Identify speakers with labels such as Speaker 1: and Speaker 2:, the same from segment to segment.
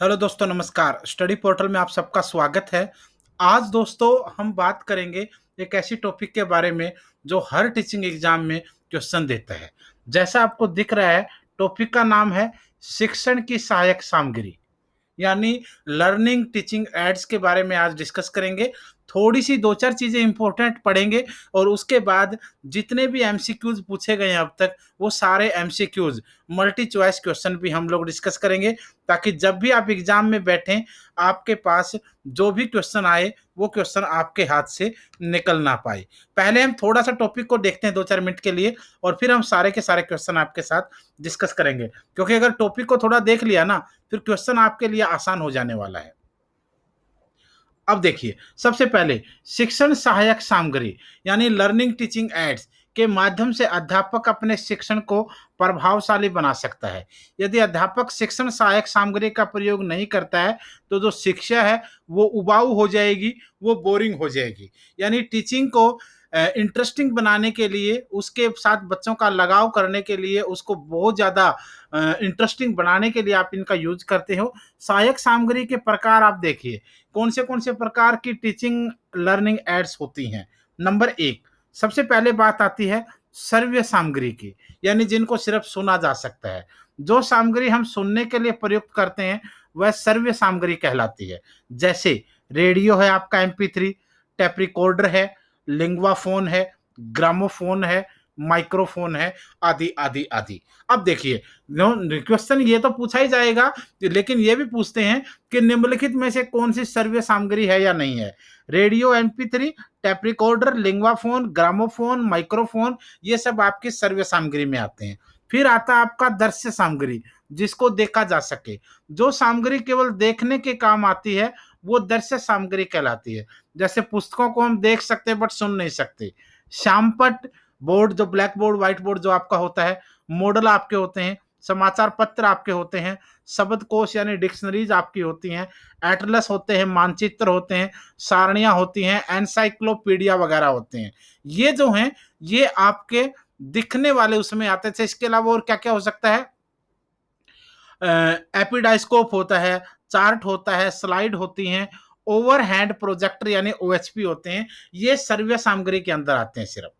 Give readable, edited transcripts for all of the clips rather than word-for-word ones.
Speaker 1: Hello दोस्तों, नमस्कार। Study portal में आप सबका स्वागत है। आज दोस्तों हम बात करेंगे एक ऐसी टॉपिक के बारे में जो हर टीचिंग एग्जाम में क्वेश्चन देता है। जैसा आपको दिख रहा है, टॉपिक का नाम है शिक्षण की सहायक सामग्री, यानी लर्निंग टीचिंग एड्स के बारे में आज डिस्कस करेंगे। थोड़ी सी दो चार चीज़ें इंपॉर्टेंट पढ़ेंगे और उसके बाद जितने भी एमसीक्यूज पूछे गए हैं अब तक, वो सारे एमसीक्यूज मल्टी चॉइस क्वेश्चन भी हम लोग डिस्कस करेंगे, ताकि जब भी आप एग्जाम में बैठें आपके पास जो भी क्वेश्चन आए वो क्वेश्चन आपके हाथ से निकल ना पाए। पहले हम थोड़ा सा टॉपिक को देखते हैं 2-4 मिनट के लिए, और फिर हम सारे के सारे क्वेश्चन आपके साथ डिस्कस करेंगे। क्योंकि अगर टॉपिक को थोड़ा देख लिया ना, फिर क्वेश्चन आपके लिए आसान हो जाने वाला है। अब देखिए, सबसे पहले शिक्षण सहायक सामग्री यानी लर्निंग टीचिंग एड्स के माध्यम से अध्यापक अपने शिक्षण को प्रभावशाली बना सकता है। यदि अध्यापक शिक्षण सहायक सामग्री का प्रयोग नहीं करता है तो जो शिक्षा है वो उबाऊ हो जाएगी, वो बोरिंग हो जाएगी। यानी टीचिंग को इंटरेस्टिंग बनाने के लिए, उसके साथ बच्चों का लगाव करने के लिए, उसको बहुत ज़्यादा इंटरेस्टिंग बनाने के लिए आप इनका यूज करते हो। सहायक सामग्री के प्रकार आप देखिए, कौन से प्रकार की टीचिंग लर्निंग एड्स होती हैं। नंबर एक, सबसे पहले बात आती है श्रव्य सामग्री की, यानी जिनको सिर्फ सुना जा सकता है। जो सामग्री हम सुनने के लिए प्रयुक्त करते हैं वह श्रव्य सामग्री कहलाती है। जैसे रेडियो है आपका, MP3, टेप रिकॉर्डर है, लिंगवा फोन है, ग्रामोफोन है, माइक्रोफोन है, आदि आदि आदि। अब देखिए, क्वेश्चन ये तो पूछा ही जाएगा, लेकिन ये भी पूछते हैं कि निम्नलिखित में से कौन सी श्रव्य सामग्री है या नहीं है। Radio, MP3, tape recorder, lingua phone, gramophone, microphone, ये सब आपकी श्रव्य सामग्री में आते हैं। फिर आता है आपका दृश्य सामग्री, जिसको देखा जा सके। जो सामग्री केवल देखने के काम आती है वो दृश्य सामग्री कहलाती है। जैसे पुस्तकों को हम देख सकते हैं बट सुन नहीं सकते। श्यामपट्ट बोर्ड, जो ब्लैक बोर्ड व्हाइट बोर्ड जो आपका होता है, मॉडल आपके होते हैं, समाचार पत्र आपके होते हैं, शब्दकोश यानी डिक्शनरीज आपकी होती हैं, एटलस होते हैं, मानचित्र होते हैं, सारणियां होती हैं, एनसाइक्लोपीडिया वगैरह होते हैं। ये जो हैं ये आपके दिखने वाले उसमें आते थे। इसके अलावा और क्या क्या हो सकता है? एपिडाइस्कोप होता है, चार्ट होता है, स्लाइड होती हैं, ओवरहैंड प्रोजेक्टर यानी OHP होते हैं। ये सर्वे सामग्री के अंदर आते हैं, सिर्फ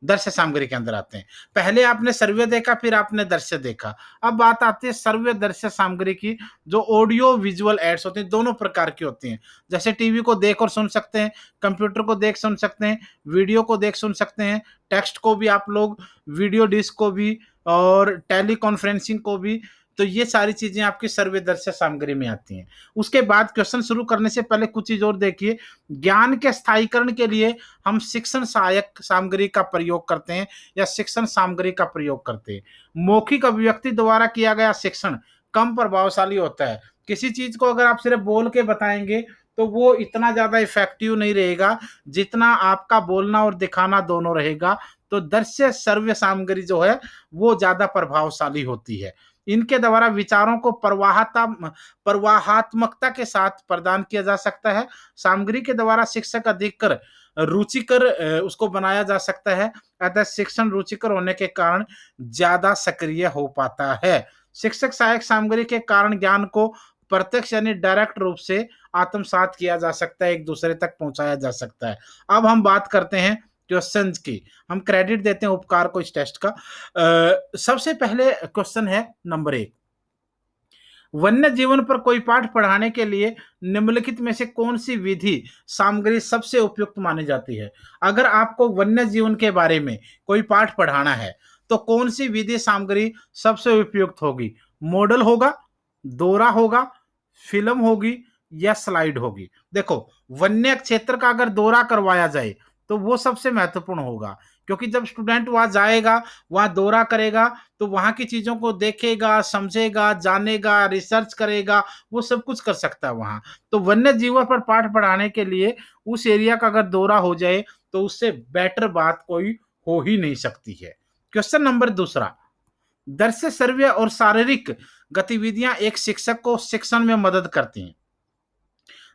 Speaker 1: दृश्य सामग्री के अंदर आते हैं। पहले आपने सर्वे देखा, फिर आपने दृश्य देखा। अब बात आती है सर्वे दृश्य सामग्री की, जो ऑडियो विजुअल एड्स होते हैं, दोनों प्रकार की होती हैं। जैसे टीवी को देख और सुन सकते हैं, कंप्यूटर को देख सुन सकते हैं, वीडियो को देख सुन सकते हैं, टेक्स्ट को भी आप लोग, वीडियो डिस्क को भी, और टेली कॉन्फ्रेंसिंग को भी। तो ये सारी चीजें आपकी सर्वे दृश्य सामग्री में आती हैं। उसके बाद क्वेश्चन शुरू करने से पहले कुछ चीज और देखिए। ज्ञान के स्थायीकरण के लिए हम शिक्षण सहायक सामग्री का प्रयोग करते हैं या शिक्षण सामग्री का प्रयोग करते हैं। मौखिक अभिव्यक्ति द्वारा किया गया शिक्षण कम प्रभावशाली होता है। किसी चीज को अगर आप सिर्फ बोल के बताएंगे तो वो इतना ज्यादा इफेक्टिव नहीं रहेगा जितना आपका बोलना और दिखाना दोनों रहेगा। तो दृश्य श्रव्य सामग्री जो है वो ज्यादा प्रभावशाली होती है। इनके द्वारा विचारों को प्रवाहात्मकता के साथ प्रदान किया जा सकता है। सामग्री के द्वारा शिक्षक अधिकतर रुचिकर उसको बनाया जा सकता है। अतः शिक्षण रुचिकर होने के कारण ज्यादा सक्रिय हो पाता है। शिक्षक सहायक सामग्री के कारण ज्ञान को प्रत्यक्ष यानी डायरेक्ट रूप से आत्मसात किया जा सकता है, एक दूसरे तक पहुंचाया जा सकता है। अब हम बात करते हैं क्वेश्चंस की। हम क्रेडिट देते हैं उपकार को इस टेस्ट का। सबसे पहले क्वेश्चन है नंबर 1, वन्य जीवन पर कोई पाठ पढ़ाने के लिए निम्नलिखित में से कौन सी विधि सामग्री सबसे उपयुक्त मानी जाती है। अगर आपको वन्य जीवन के बारे में कोई पाठ पढ़ाना है तो कौन सी विधि सामग्री सबसे उपयुक्त होगी? मॉडल होगा, दोहरा होगा, फिल्म होगी या स्लाइड होगी? देखो, वन्य क्षेत्र का अगर दौरा करवाया जाए तो वो सबसे महत्वपूर्ण होगा, क्योंकि जब स्टूडेंट वहां जाएगा, वहां दौरा करेगा, तो वहां की चीजों को देखेगा, समझेगा, जानेगा, रिसर्च करेगा, वो सब कुछ कर सकता है वहां। तो वन्य जीवन पर पाठ पढ़ाने के लिए उस एरिया का अगर दौरा हो जाए तो उससे बेटर बात कोई हो ही नहीं सकती है। क्वेश्चन नंबर दूसरा, दृश्य सर्वे और शारीरिक गतिविधियां एक शिक्षक को शिक्षण में मदद करती हैं।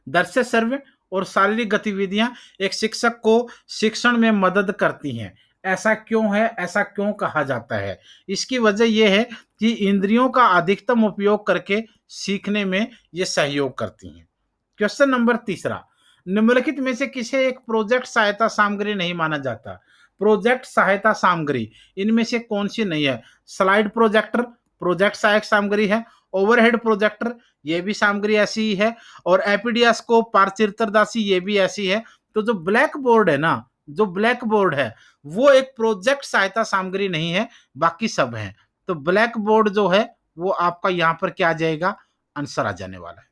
Speaker 1: दृश्य सर्वे और शारीरिक गतिविधियां एक शिक्षक को शिक्षण में मदद करती हैं। ऐसा क्यों है? ऐसा क्यों कहा जाता है? इसकी वजह यह है कि इंद्रियों का अधिकतम उपयोग करके सीखने में ये सहयोग करती हैं। क्वेश्चन नंबर तीसरा, निम्नलिखित में से किसे एक प्रोजेक्ट सहायता सामग्री नहीं माना जाता? प्रोजेक्ट सहायता सामग्री इनमें से कौन सी नहीं है? स्लाइड प्रोजेक्टर प्रोजेक्ट सहायक सामग्री है, ओवरहेड प्रोजेक्टर ये भी सामग्री ऐसी ही है, और एपीडियास्कोप पारचित्रदासी ये भी ऐसी है। तो जो ब्लैक बोर्ड है ना, जो ब्लैक बोर्ड है वो एक प्रोजेक्ट सहायता सामग्री नहीं है, बाकी सब है। तो ब्लैक बोर्ड जो है वो आपका यहां पर क्या आ जाएगा, आंसर आ जाने वाला है।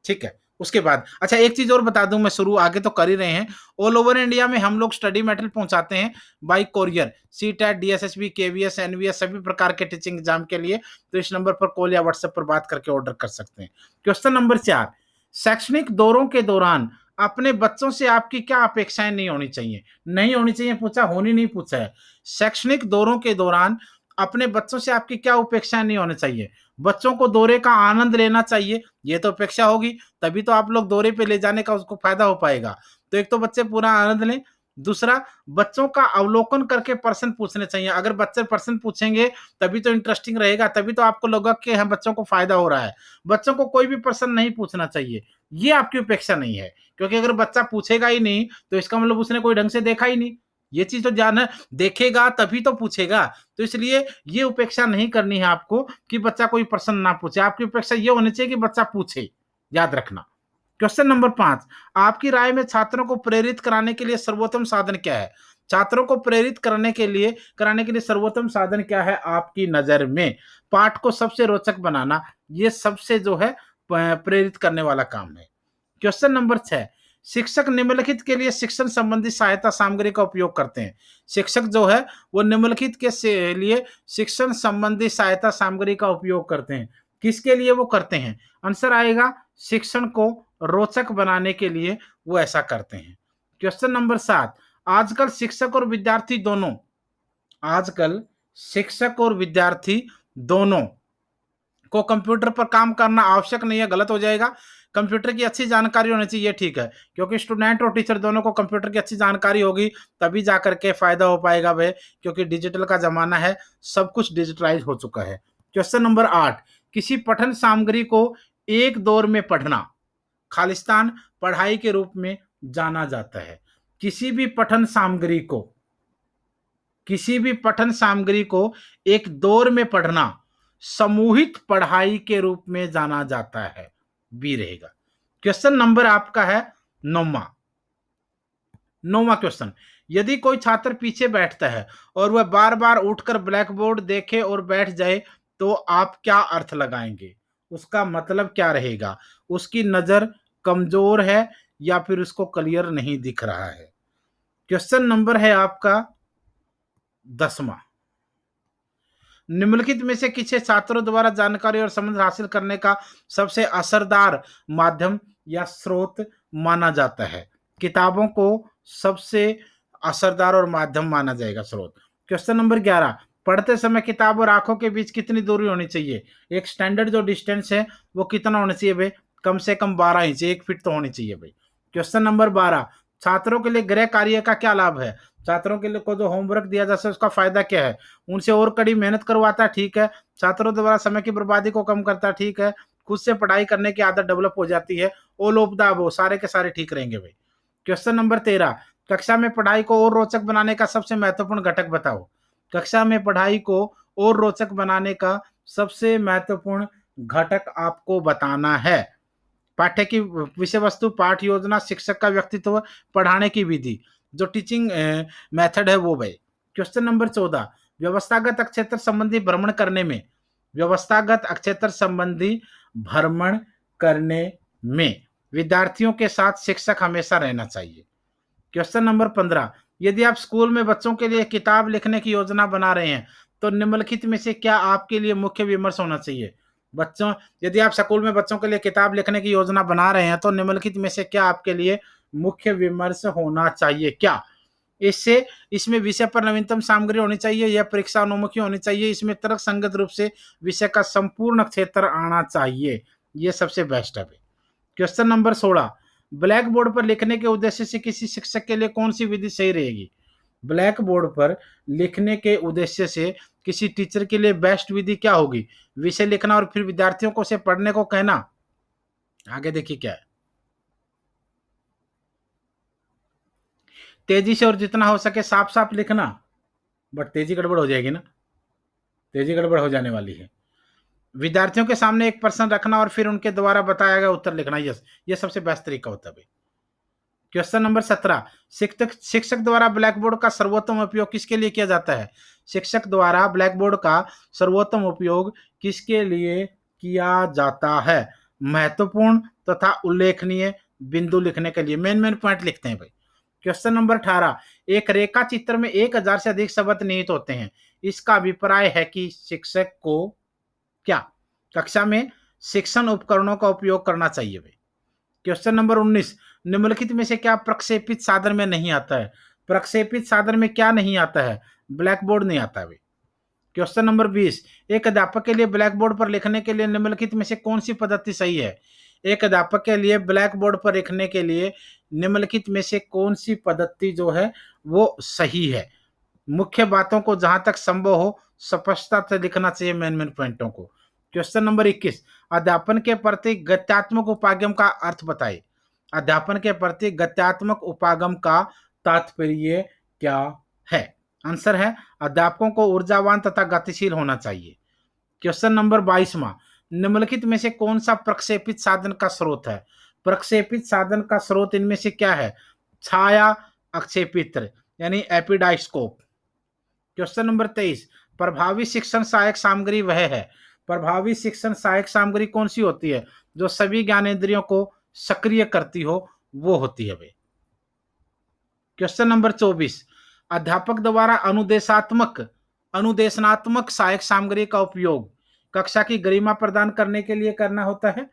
Speaker 1: ठीक है, उसके बाद अच्छा एक चीज और बता दूं, मैं शुरू आगे तो कर ही रहे हैं, ऑल ओवर इंडिया में हम लोग स्टडी मटेरियल पहुंचाते हैं by courier, CTET, DSSB, KVS, NVS सभी प्रकार के टीचिंग एग्जाम के लिए। तो इस नंबर पर कॉल या व्हाट्सएप पर बात करके ऑर्डर कर सकते हैं। क्वेश्चन नंबर 4, शैक्षणिक दौरों के दौरान अपने बच्चों से आपकी क्या अपेक्षाएं नहीं होनी चाहिए? नहीं होनी चाहिए पूछा, होनी नहीं पूछा है। शैक्षणिक दौरों के दौरान अपने बच्चों से आपकी क्या अपेक्षाएं नहीं होनी चाहिए? बच्चों को दौरे का आनंद लेना चाहिए, ये तो अपेक्षा होगी, तभी तो आप लोग दौरे पे ले जाने का उसको फायदा हो पाएगा। तो एक तो बच्चे पूरा आनंद लें, दूसरा बच्चों का अवलोकन करके प्रश्न पूछने चाहिए। अगर बच्चे प्रश्न पूछेंगे तभी तो इंटरेस्टिंग रहेगा, तभी तो आपको लगेगा कि हम बच्चों को फायदा हो रहा है। बच्चों को कोई भी प्रश्न नहीं पूछना चाहिए, ये आपकी अपेक्षा नहीं है, क्योंकि अगर बच्चा पूछेगा ही नहीं तो इसका मतलब उसने कोई ढंग से देखा ही नहीं। ये चीज तो ध्यान है, देखेगा तभी तो पूछेगा। तो इसलिए ये उपेक्षा नहीं करनी है आपको कि बच्चा कोई प्रश्न ना पूछे, आपकी उपेक्षा ये होनी चाहिए कि बच्चा पूछे, याद रखना। क्वेश्चन नंबर 5, आपकी राय में छात्रों को प्रेरित कराने के लिए सर्वोत्तम साधन क्या है? छात्रों को प्रेरित कराने के लिए सर्वोत्तम साधन क्या है आपकी नजर में? पाठ को सबसे रोचक बनाना, ये सबसे जो है प्रेरित करने वाला काम है। क्वेश्चन नंबर 6, शिक्षक निम्नलिखित के लिए शिक्षण संबंधी सहायता सामग्री का उपयोग करते हैं। शिक्षक जो है वो निम्नलिखित के लिए शिक्षण संबंधी सहायता सामग्री का उपयोग करते हैं। किसके लिए वो करते हैं? आंसर आएगा शिक्षण को रोचक बनाने के लिए वो ऐसा करते हैं। क्वेश्चन नंबर 7, आजकल शिक्षक और विद्यार्थी दोनों आजकल शिक्षक और विद्यार्थी दोनों को कंप्यूटर पर काम करना आवश्यक नहीं है, गलत हो जाएगा। कंप्यूटर की अच्छी जानकारी होनी चाहिए, ठीक है, क्योंकि स्टूडेंट और टीचर दोनों को कंप्यूटर की अच्छी जानकारी होगी तभी जा करके फायदा हो पाएगा भाई, क्योंकि डिजिटल का जमाना है, सब कुछ डिजिटलाइज हो चुका है। क्वेश्चन नंबर 8, किसी पठन सामग्री को एक दौर में पढ़ना खालिस्तान पढ़ाई के रूप में जाना जाता है। किसी भी पठन सामग्री को एक दौर में पढ़ना समूहित पढ़ाई के रूप में जाना जाता है, बी रहेगा। क्वेश्चन नंबर आपका है 9वां क्वेश्चन, यदि कोई छात्र पीछे बैठता है और वह बार बार उठकर ब्लैक बोर्ड देखे और बैठ जाए तो आप क्या अर्थ लगाएंगे? उसका मतलब क्या रहेगा? उसकी नजर कमजोर है या फिर उसको क्लियर नहीं दिख रहा है। क्वेश्चन नंबर है आपका 10वां, निम्नलिखित में से किसे छात्रों द्वारा जानकारी और समझ हासिल करने का सबसे असरदार माध्यम या स्रोत माना जाता है? किताबों को सबसे असरदार और माध्यम माना जाएगा स्रोत। क्वेश्चन नंबर 11, पढ़ते समय किताब और आंखों के बीच कितनी दूरी होनी चाहिए? एक स्टैंडर्ड जो डिस्टेंस है वो कितना होना चाहिए भाई? कम से कम 12 इंच, 1 फीट तो होनी चाहिए भाई। क्वेश्चन नंबर 12, छात्रों के लिए गृह कार्य का क्या लाभ है? छात्रों के लिए को जो होमवर्क दिया जाता है उसका फायदा क्या है? उनसे और कड़ी मेहनत करवाता है, ठीक है, छात्रों द्वारा समय की बर्बादी को कम करता है, ठीक है, खुद से पढ़ाई करने की आदत डेवलप हो जाती है, ऑल ऑफ द अबव सारे के सारे ठीक रहेंगे भाई। क्वेश्चन नंबर 13, कक्षा में पढ़ाई को और रोचक बनाने का सबसे महत्वपूर्ण घटक बताओ। कक्षा में पढ़ाई को और रोचक बनाने का सबसे महत्वपूर्ण घटक आपको बताना है। पाठ्य की विषय वस्तु, पाठ योजना, शिक्षक का व्यक्तित्व, पढ़ाने की विधि, जो टीचिंग मेथड है वो भाई। क्वेश्चन नंबर 14, व्यवस्थागत अक्षेत्र संबंधी भ्रमण करने में व्यवस्थागत अक्षेत्र संबंधी भ्रमण करने में विद्यार्थियों के साथ शिक्षक हमेशा रहना चाहिए। क्वेश्चन नंबर 15, यदि आप स्कूल में बच्चों के लिए किताब लिखने की योजना बना रहे हैं तो निम्नलिखित में से क्या आपके लिए मुख्य विमर्श होना चाहिए? बच्चों यदि आप स्कूल में बच्चों के लिए किताब लिखने की योजना बना रहे हैं तो निम्नलिखित में से क्या आपके लिए मुख्य विमर्श होना चाहिए? क्या इससे इसमें विषय पर नवीनतम सामग्री होनी चाहिए या परीक्षा उन्मुखी होनी चाहिए? इसमें तर्क संगत रूप से विषय का संपूर्ण क्षेत्र आना चाहिए, ये सबसे बेस्ट है। क्वेश्चन नंबर 16, ब्लैक बोर्ड पर लिखने के उद्देश्य से किसी शिक्षक के लिए कौन सी विधि सही रहेगी? ब्लैक बोर्ड पर लिखने के उद्देश्य से किसी टीचर के लिए बेस्ट विधि क्या होगी? विषय लिखना और फिर विद्यार्थियों को उसे पढ़ने को कहना। आगे देखिए क्या है। तेजी से और जितना हो सके साफ साफ लिखना, बट तेजी गड़बड़ हो जाएगी ना, तेजी गड़बड़ हो जाने वाली है। विद्यार्थियों के सामने एक प्रश्न रखना और फिर उनके द्वारा बताया गया उत्तर लिखना, यस, ये सबसे बेस्ट तरीका होता है भाई। क्वेश्चन नंबर 17, शिक्षक शिक्षक द्वारा ब्लैक बोर्ड का सर्वोत्तम उपयोग किसके लिए किया जाता है? शिक्षक द्वारा ब्लैक बोर्ड का सर्वोत्तम उपयोग किसके लिए किया जाता है? महत्वपूर्ण तथा उल्लेखनीय बिंदु लिखने के लिए, मेन मेन पॉइंट लिखते हैं भाई। क्वेश्चन नंबर 18, एक रेखा चित्र में 1000 से अधिक शब्द निहित होते हैं, इसका अभिप्राय है कि शिक्षक को क्या कक्षा में शिक्षण उपकरणों का उपयोग करना चाहिए भाई। क्वेश्चन नंबर 19, निम्नलिखित में से क्या प्रक्षेपित साधन में नहीं आता है? प्रक्षेपित साधन में क्या नहीं आता है? ब्लैक बोर्ड नहीं आता है भाई। क्वेश्चन नंबर 20, एक अध्यापक के लिए ब्लैक बोर्ड पर लिखने के लिए निम्नलिखित में से कौन सी पद्धति सही है? एक अध्यापक के लिए ब्लैक बोर्ड पर लिखने के लिए निम्नलिखित में से कौन सी पद्धति जो है वो सही है? मुख्य बातों को जहां तक संभव हो स्पष्टता से लिखना चाहिए, मेन मेन पॉइंटों को। क्वेश्चन नंबर 21, अध्यापन के प्रति गत्यात्मक उपागम का अर्थ बताइए। अध्यापन के प्रति गत्यात्मक उपागम का तात्पर्य क्या है? आंसर है अध्यापकों को ऊर्जावान तथा गतिशील होना चाहिए। क्वेश्चन नंबर 22वां, निम्नलिखित में से कौन सा प्रक्षेपित साधन का स्रोत है? प्रक्षेपित साधन का स्रोत इनमें से क्या है? छाया अक्षेपित्र यानी एपिडाइस्कोप। क्वेश्चन नंबर 23, प्रभावी शिक्षण सहायक सामग्री वह है। प्रभावी शिक्षण सहायक सामग्री कौन सी होती है? जो सभी ज्ञानेंद्रियों को सक्रिय करती हो वो होती है भाई। क्वेश्चन नंबर 24, अध्यापक द्वारा अनुदेशनात्मक सहायक सामग्री का उपयोग कक्षा की गरिमा प्रदान करने के लिए करना होता है,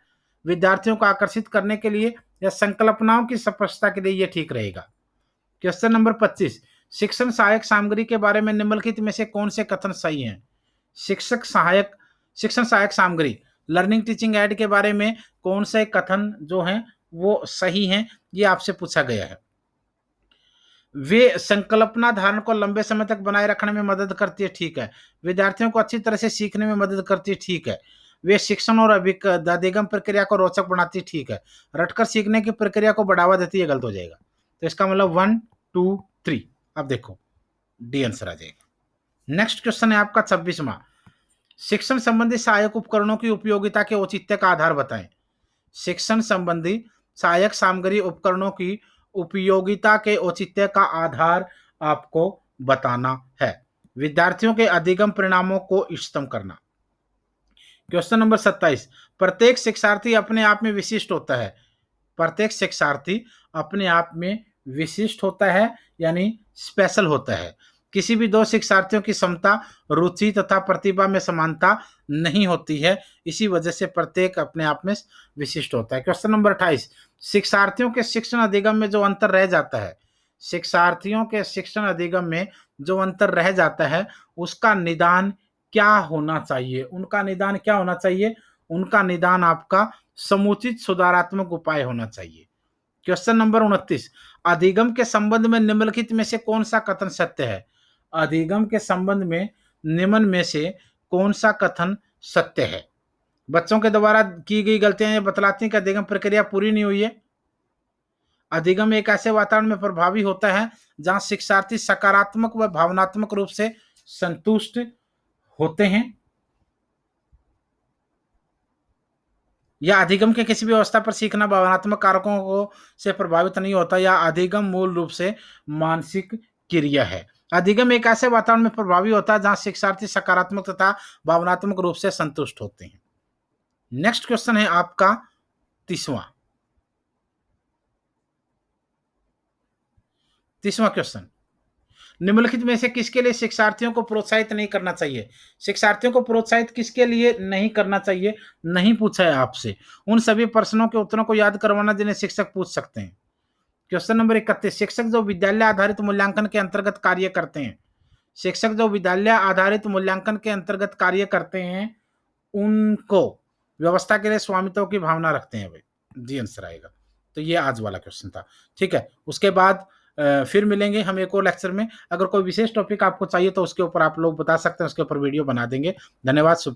Speaker 1: विद्यार्थियों को आकर्षित करने के लिए, या संकल्पनाओं की स्पष्टता के लिए ये ठीक रहेगा। क्वेश्चन नंबर 25, शिक्षण सहायक सामग्री के बारे में निम्नलिखित में से कौन से कथन सही हैं? शिक्षण सहायक सामग्री लर्निंग टीचिंग एड के बारे में कौन से कथन जो हैं वो सही हैं, ये आपसे पूछा गया है। वे संकल्पना धारण को लंबे समय तक बनाए रखने में मदद करती है, ठीक है। विद्यार्थियों को अच्छी तरह से सीखने में मदद करती है, ठीक है। वे शिक्षण और अधिगम प्रक्रिया को रोचक बनाती है, ठीक है। रटकर सीखने की प्रक्रिया को बढ़ावा देती है, गलत हो जाएगा। तो इसका मतलब 1 2 3, अब देखो डी आंसर आ जाएगा। नेक्स्ट क्वेश्चन है आपका 26वां, शिक्षण संबंधी सहायक उपकरणों की उपयोगिता के औचित्य का आधार बताएं। शिक्षण संबंधी सहायक सामग्री उपकरणों की उपयोगिता के औचित्य का आधार आपको बताना है। विद्यार्थियों के अधिगम परिणामों को इष्टतम करना। क्वेश्चन नंबर 27, प्रत्येक शिक्षार्थी अपने आप में विशिष्ट होता है। प्रत्येक शिक्षार्थी अपने आप में विशिष्ट होता है यानी स्पेशल होता है। किसी भी दो शिक्षार्थियों की क्षमता, रुचि तथा प्रतिभा में समानता नहीं होती है, इसी वजह से प्रत्येक अपने आप में विशिष्ट होता है। क्वेश्चन नंबर 28, शिक्षार्थियों के शिक्षण अधिगम में जो अंतर रह जाता है, शिक्षार्थियों के शिक्षण अधिगम में जो अंतर रह जाता है उसका निदान क्या होना चाहिए? उनका निदान क्या होना चाहिए? उनका निदान आपका समुचित सुधारात्मक उपाय होना चाहिए। क्वेश्चन नंबर 29, अधिगम के संबंध में निम्नलिखित में से कौन सा कथन सत्य है? अधिगम के संबंध में निम्न में से कौन सा कथन सत्य है? बच्चों के द्वारा की गई गलतियां ये बतलाती हैं कि अधिगम प्रक्रिया पूरी नहीं हुई है। अधिगम एक ऐसे वातावरण में प्रभावी होता है जहां शिक्षार्थी सकारात्मक व भावनात्मक रूप से संतुष्ट होते हैं, या अधिगम के किसी भी अवस्था पर सीखना भावनात्मक कारकों को से प्रभावित नहीं होता, या अधिगम मूल रूप से मानसिक क्रिया है। अधिगम एक ऐसे वातावरण में प्रभावी होता है जहां शिक्षार्थी सकारात्मक तथा भावनात्मक रूप से संतुष्ट होते हैं। नेक्स्ट क्वेश्चन है आपका 30वां क्वेश्चन, निम्नलिखित में से किसके लिए शिक्षार्थियों को प्रोत्साहित नहीं करना चाहिए? शिक्षार्थियों को प्रोत्साहित किसके लिए नहीं करना चाहिए, नहीं पूछा है आपसे। उन सभी प्रश्नों के उत्तरों को याद करवाना जिन्हें शिक्षक पूछ सकते हैं। क्वेश्चन नंबर 31, शिक्षक जो विद्यालय आधारित मूल्यांकन के अंतर्गत कार्य करते हैं, शिक्षक जो विद्यालय आधारित मूल्यांकन के अंतर्गत कार्य करते हैं उनको व्यवस्था के लिए स्वामित्व की भावना रखते हैं भाई, जी आंसर आएगा। तो ये आज वाला क्वेश्चन था, ठीक है। उसके बाद फिर मिलेंगे हम एक और लेक्चर में। अगर कोई विशेष टॉपिक आपको चाहिए तो उसके ऊपर आप लोग बता सकते हैं, उसके ऊपर वीडियो बना देंगे। धन्यवाद। शुभ